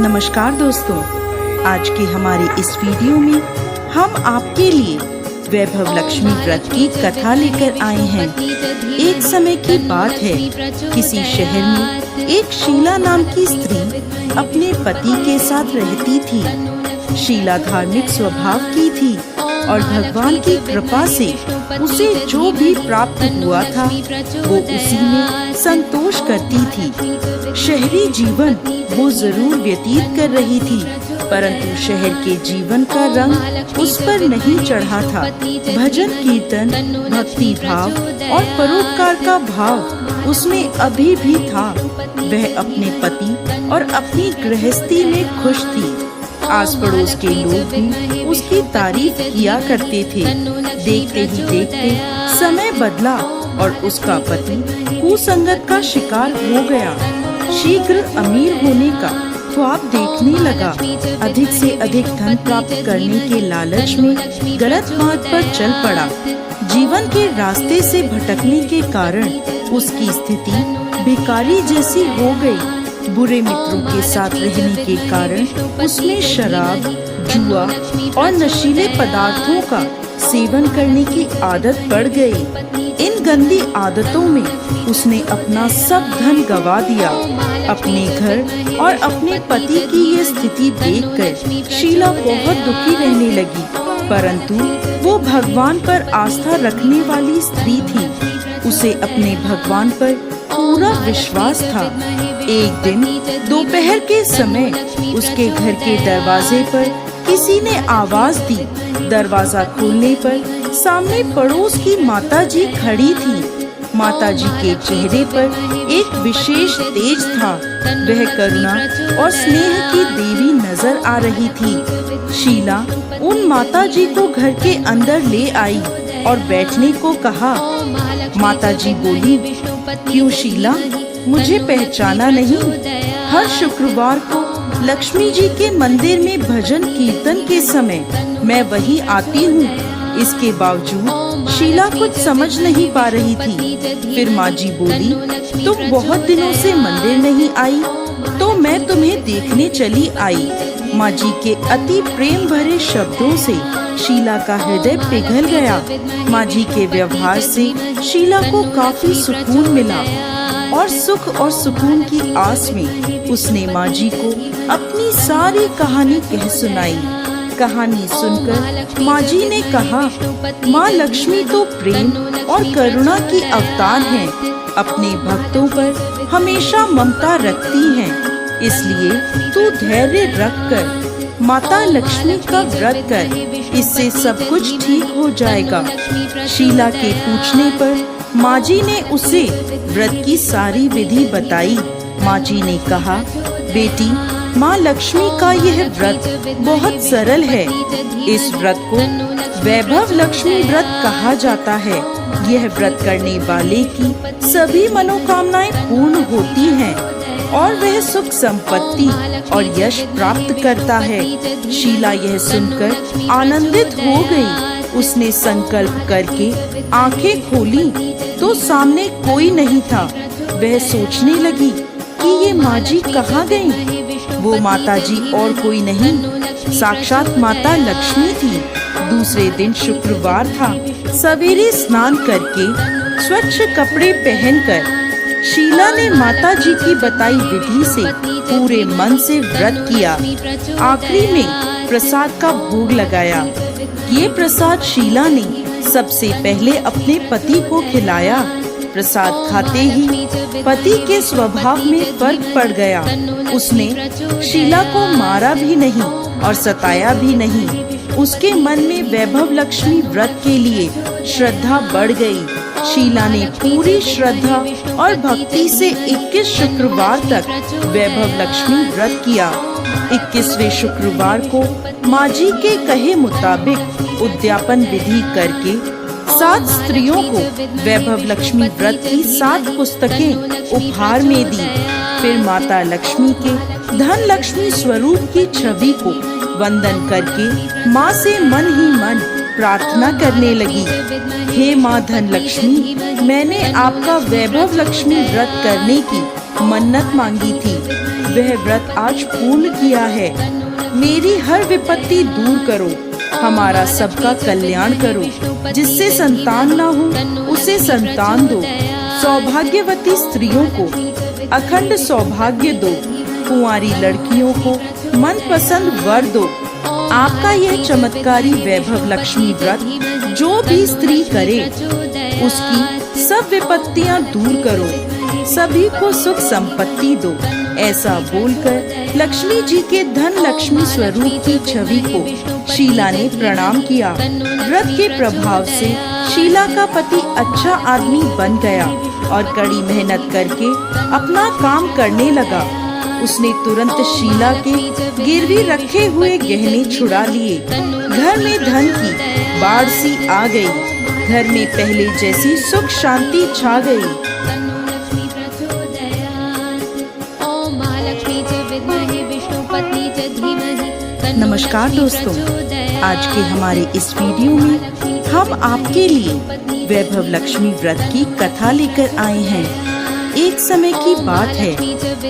नमस्कार दोस्तों, आज की हमारी इस वीडियो में हम आपके लिए वैभव लक्ष्मी व्रत की कथा लेकर आए हैं। एक समय की बात है, किसी शहर में एक शीला नाम की स्त्री अपने पति के साथ रहती थी। शीला धार्मिक स्वभाव की थी और भगवान की कृपा से उसे जो भी प्राप्त हुआ था वो उसी में संतोष करती थी। शहरी जीवन वो जरूर व्यतीत कर रही थी, परंतु शहर के जीवन का रंग उस पर नहीं चढ़ा था। भजन कीर्तन, भक्ति भाव और परोपकार का भाव उसमें अभी भी था। वह अपने पति और अपनी गृहस्थी में खुश थी। आस पड़ोस के लोग भी उसकी तारीफ किया करते थे। देखते ही देखते समय बदला और उसका पति कुसंगत का शिकार हो गया। शीघ्र अमीर होने का ख्वाब देखने लगा। अधिक से अधिक धन प्राप्त करने के लालच में गलत मार्ग पर चल पड़ा। जीवन के रास्ते से भटकने के कारण उसकी स्थिति भिखारी जैसी हो गई। बुरे मित्रों के साथ रहने के कारण उसमें शराब, जुआ और नशीले पदार्थों का सेवन करने की आदत पड़ गई। इन गंदी आदतों में उसने अपना सब धन गवा दिया। अपने घर और अपने पति की ये स्थिति देखकर शीला बहुत दुखी रहने लगी, परंतु वो भगवान पर आस्था रखने वाली स्त्री थी। उसे अपने भगवान पर पूरा विश्वास था। एक दिन दोपहर के समय उसके घर के दरवाजे पर किसी ने आवाज दी। दरवाजा खोलने पर सामने पड़ोस की माताजी खड़ी थी। माताजी के चेहरे पर एक विशेष तेज था। वह करुणा और स्नेह की देवी नजर आ रही थी। शीला उन माताजी को घर के अंदर ले आई और बैठने को कहा। माताजी बोली, क्यों शीला, मुझे पहचाना नहीं? हर शुक्रवार को लक्ष्मी जी के मंदिर में भजन कीर्तन के समय मैं वहीं आती हूँ। इसके बावजूद शीला कुछ समझ नहीं पा रही थी। फिर माँ जी बोली, तुम बहुत दिनों से मंदिर नहीं आई, तो मैं तुम्हें देखने चली आई। माँ जी के अति प्रेम भरे शब्दों से शीला का हृदय पिघल गया। माँ जी के व्यवहार से शीला को काफी सुकून मिला और सुख और सुकून की आस में उसने माँ जी को अपनी सारी कहानी कह सुनाई। कहानी सुनकर माँ जी ने कहा, माँ लक्ष्मी तो प्रेम और करुणा की अवतार हैं। अपने भक्तों पर हमेशा ममता रखती हैं। इसलिए तू धैर्य रख कर माता लक्ष्मी का व्रत कर, इससे सब कुछ ठीक हो जाएगा। शीला के पूछने पर माँ जी ने उसे व्रत की सारी विधि बताई। माँ जी ने कहा, बेटी, माँ लक्ष्मी का यह व्रत बहुत सरल है। इस व्रत को वैभव लक्ष्मी व्रत कहा जाता है। यह व्रत करने वाले की सभी मनोकामनाएं पूर्ण होती हैं और वह सुख संपत्ति और यश प्राप्त करता है। शीला यह सुनकर आनंदित हो गई। उसने संकल्प करके आंखें खोली तो सामने कोई नहीं था। वह सोचने लगी कि ये माँ जी कहाँ गईं? वो माताजी और कोई नहीं, साक्षात माता लक्ष्मी थी। दूसरे दिन शुक्रवार था। सवेरे स्नान करके स्वच्छ कपड़े पहनकर शीला ने माता जी की बताई विधि से पूरे मन से व्रत किया। आखिरी में प्रसाद का भोग लगाया। ये प्रसाद शीला ने सबसे पहले अपने पति को खिलाया। प्रसाद खाते ही पति के स्वभाव में फर्क पड़ गया। उसने शीला को मारा भी नहीं और सताया भी नहीं। उसके मन में वैभव लक्ष्मी व्रत के लिए श्रद्धा बढ़ गई। शीला ने पूरी श्रद्धा और भक्ति से 21 शुक्रवार तक वैभव लक्ष्मी व्रत किया। 21वें शुक्रवार को माँ जी के कहे मुताबिक उद्यापन विधि करके 7 स्त्रियों को वैभव लक्ष्मी व्रत की 7 पुस्तकें उपहार में दी। फिर माता लक्ष्मी के धन लक्ष्मी स्वरूप की छवि को वंदन करके माँ से मन ही मन प्रार्थना करने लगी। हे माँ धन लक्ष्मी, मैंने आपका वैभव लक्ष्मी व्रत करने की मन्नत मांगी थी, वह व्रत आज पूर्ण किया है। मेरी हर विपत्ति दूर करो, हमारा सबका कल्याण करो। जिससे संतान ना हो उसे संतान दो। सौभाग्यवती स्त्रियों को अखंड सौभाग्य दो। कुंवारी लड़कियों को मनपसंद वर दो। आपका यह चमत्कारी वैभव लक्ष्मी व्रत जो भी स्त्री करे उसकी सब विपत्तियां दूर करो, सभी को सुख संपत्ति दो। ऐसा बोलकर लक्ष्मी जी के धन लक्ष्मी स्वरूप की छवि को शीला ने प्रणाम किया। व्रत के प्रभाव से शीला का पति अच्छा आदमी बन गया और कड़ी मेहनत करके अपना काम करने लगा। उसने तुरंत शीला के गिरवी रखे हुए गहने छुड़ा लिए। घर में धन की बाढ़ सी आ गई। घर में पहले जैसी सुख शांति छा गई। नमस्कार दोस्तों, आज के हमारे इस वीडियो में हम आपके लिए वैभव लक्ष्मी व्रत की कथा लेकर आए हैं। एक समय की बात है,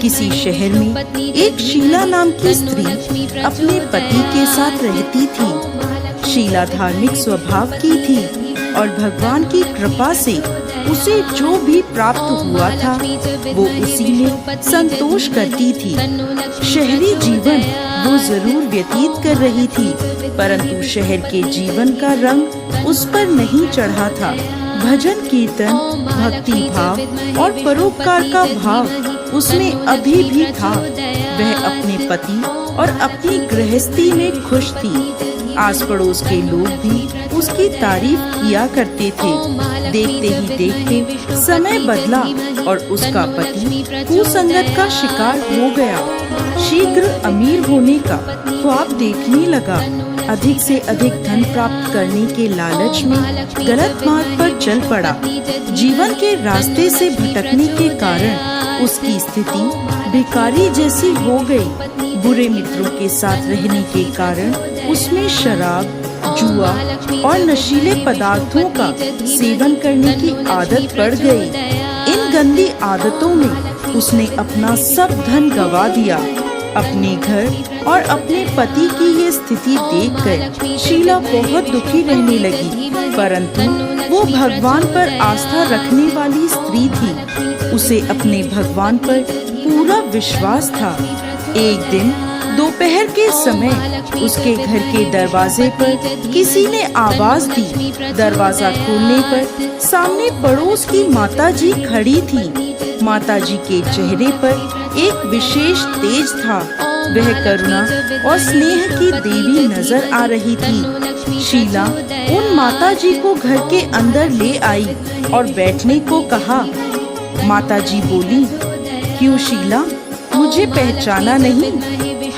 किसी शहर में एक शीला नाम की स्त्री अपने पति के साथ रहती थी। शीला धार्मिक स्वभाव की थी और भगवान की कृपा से उसे जो भी प्राप्त हुआ था वो उसी में संतोष करती थी। शहरी जीवन वो जरूर व्यतीत कर रही थी, परंतु शहर के जीवन का रंग उस पर नहीं चढ़ा था। भजन कीर्तन, भक्ति भाव और परोपकार का भाव उसमें अभी भी था। वह अपने पति और अपनी गृहस्थी में खुश थी। आस पड़ोस के लोग भी उसकी तारीफ किया करते थे। देखते ही देखते समय बदला और उसका पति कुसंगत का शिकार हो गया। शीघ्र अमीर होने का ख्वाब देखने लगा। अधिक से अधिक धन प्राप्त करने के लालच में गलत मार्ग पर चल पड़ा। जीवन के रास्ते से भटकने के कारण उसकी स्थिति भिखारी जैसी हो गई। बुरे मित्रों के साथ रहने के कारण उसमें शराब, जुआ और नशीले पदार्थों का सेवन करने की आदत पड़ गई। इन गंदी आदतों में उसने अपना सब धन गंवा दिया। अपने घर और अपने पति की ये स्थिति देखकर शीला बहुत दुखी रहने लगी, परंतु वो भगवान पर आस्था रखने वाली स्त्री थी। उसे अपने भगवान पर पूरा विश्वास था। एक दिन दोपहर के समय उसके घर के दरवाजे पर किसी ने आवाज दी। दरवाजा खोलने पर सामने पड़ोस की माताजी खड़ी थी। माताजी के चेहरे पर एक विशेष तेज था। वह करुणा और स्नेह की देवी नजर आ रही थी। शीला उन माताजी को घर के अंदर ले आई और बैठने को कहा। माताजी बोली, क्यों शीला, मुझे पहचाना नहीं?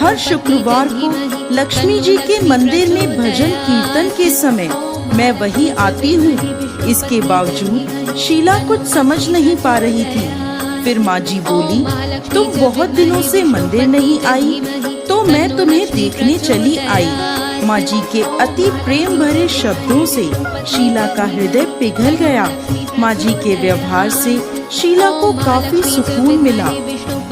हर शुक्रवार को लक्ष्मी जी के मंदिर में भजन कीर्तन के समय मैं वहीं आती हूँ। इसके बावजूद शीला कुछ समझ नहीं पा रही थी। फिर माँ जी बोली, तुम बहुत दिनों से मंदिर नहीं आई तो मैं तुम्हें देखने चली आई। माँ जी के अति प्रेम भरे शब्दों से शीला का हृदय पिघल गया। माँ जी के व्यवहार से शीला को काफी सुकून मिला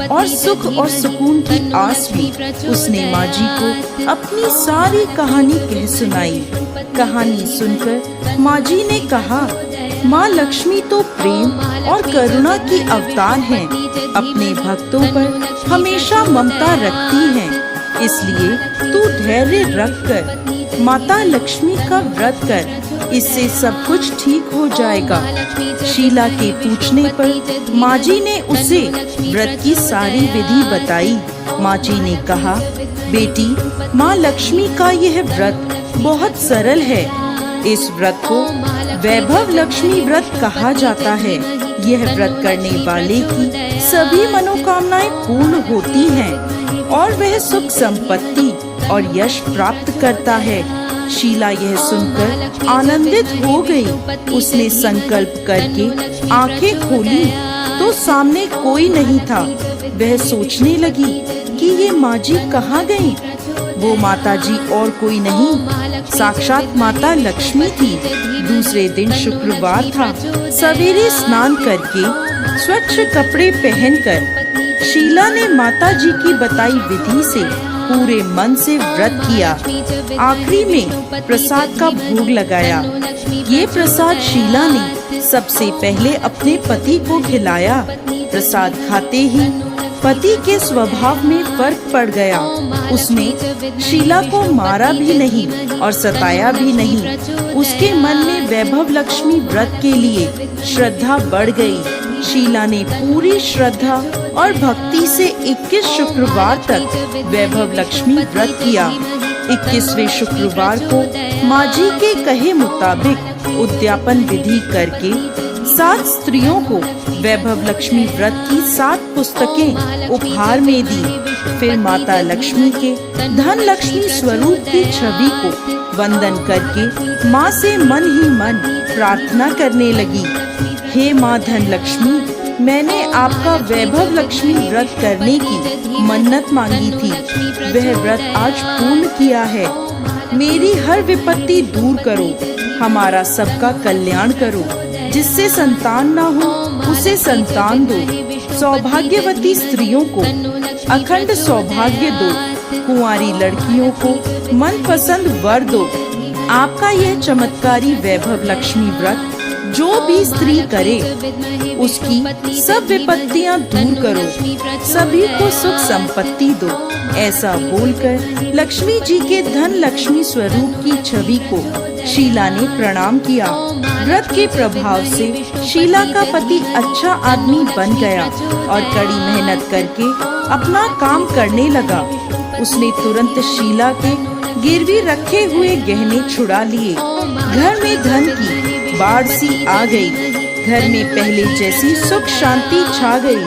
और सुख और सुकून की आस में उसने माँ जी को अपनी सारी कहानी कह सुनाई। कहानी सुनकर माँ जी ने कहा, माँ लक्ष्मी तो प्रेम और करुणा की अवतार हैं। अपने भक्तों पर हमेशा ममता रखती हैं। इसलिए तू धैर्य रख कर माता लक्ष्मी का व्रत कर, इससे सब कुछ ठीक हो जाएगा। शीला के पूछने पर माँ जी ने उसे व्रत की सारी विधि बताई। माँ जी ने कहा, बेटी, माँ लक्ष्मी का यह व्रत बहुत सरल है। इस व्रत को वैभव लक्ष्मी व्रत कहा जाता है। यह व्रत करने वाले की सभी मनोकामनाएं पूर्ण होती हैं और वह सुख संपत्ति और यश प्राप्त करता है। शीला यह सुनकर आनंदित हो गई। उसने संकल्प करके आंखें खोली तो सामने कोई नहीं था। वह सोचने लगी कि ये माँ जी कहाँ गईं? वो माता जी और कोई नहीं, साक्षात माता लक्ष्मी थी। दूसरे दिन शुक्रवार था। सवेरे स्नान करके स्वच्छ कपड़े पहनकर शीला ने माता जी की बताई विधि से पूरे मन से व्रत किया। आखिरी में प्रसाद का भोग लगाया। ये प्रसाद शीला ने सबसे पहले अपने पति को खिलाया। प्रसाद खाते ही पति के स्वभाव में फर्क पड़ गया। उसने शीला को मारा भी नहीं और सताया भी नहीं। उसके मन में वैभव लक्ष्मी व्रत के लिए श्रद्धा बढ़ गई। शीला ने पूरी श्रद्धा और भक्ति से 21 शुक्रवार तक वैभव लक्ष्मी व्रत किया। 21वें शुक्रवार को माँ जी के कहे मुताबिक उद्यापन विधि करके 7 स्त्रियों को वैभव लक्ष्मी व्रत की 7 पुस्तकें उपहार में दी। फिर माता लक्ष्मी के धन लक्ष्मी स्वरूप की छवि को वंदन करके माँ से मन ही मन प्रार्थना करने लगी। हे माँ धन लक्ष्मी, मैंने आपका वैभव लक्ष्मी व्रत करने की मन्नत मांगी थी। वह व्रत आज पूर्ण किया है। मेरी हर विपत्ति दूर करो, हमारा सबका कल्याण करो। जिससे संतान न हो उसे संतान दो। सौभाग्यवती स्त्रियों को अखंड सौभाग्य दो। कुंवारी लड़कियों को मनपसंद वर दो। आपका यह चमत्कारी वैभव लक्ष्मी व्रत जो भी स्त्री करे उसकी सब विपत्तियां दूर करो, सभी को सुख संपत्ति दो। ऐसा बोलकर लक्ष्मी जी के धन लक्ष्मी स्वरूप की छवि को शीला ने प्रणाम किया। व्रत के प्रभाव से शीला का पति अच्छा आदमी बन गया और कड़ी मेहनत करके अपना काम करने लगा। उसने तुरंत शीला के गिरवी रखे हुए गहने छुड़ा लिए। घर में धन की बाढ़ सी आ गई। घर में पहले जैसी सुख शांति छा गई।